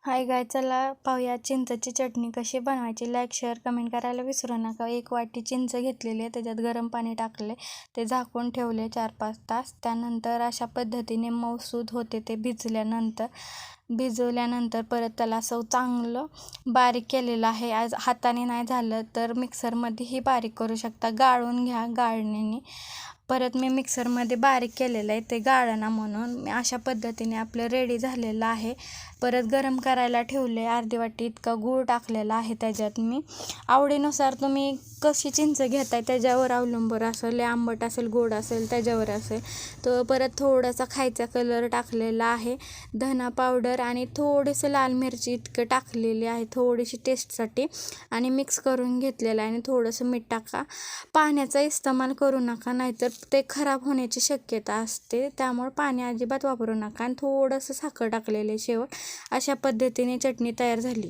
हाय गाय, चला पाहूया चिंचची चटणी कशी बनवायची. लाईक शेअर कमेंट करायला विसरू नका. 1 वाटी चिंच घेतलेली आहे, त्याच्यात गरम पाणी टाकले, ते झाकून ठेवले 4-5 तास. त्यानंतर अशा पद्धतीने मऊसूद होते ते भिजवल्यानंतर परत त्याला असं चांगलं बारीक केलेलं आहे. आज हाताने नाही झालं तर मिक्सरमध्येही बारीक करू शकता, गाळून घ्या गाळणीने. परत मी मिक्सरमध्ये बारीक केलेलं आहे, ते गाळणा म्हणून. अशा पद्धतीने आपलं रेडी झालेलं आहे. परत गरम करायला ठेवले, अर्धी वाटी इतका गूळ टाकलेला आहे त्याच्यात मी. आवडीनुसार तुम्ही कशी चिंच घेताय त्याच्यावर अवलंबून असेल, आंबट असेल गोड असेल त्याच्यावर असेल. तर परत थोडासा खायचा कलर टाकलेला आहे, धना पावडर आणि थोडेसे लाल मिरची इतकं टाकलेली आहे थोडीशी टेस्टसाठी, आणि मिक्स करून घेतलेलं आहे. आणि थोडंसं मीठ टाका. पाण्याचा इस्तेमाल करू नका, नाहीतर ते खराब होण्याची शक्यता असते, त्यामुळे पाणी अजिबात वापरू नका. आणि थोडंसं साखर टाकलेले शेवट. अशा पद्धतीने चटणी तयार झाली.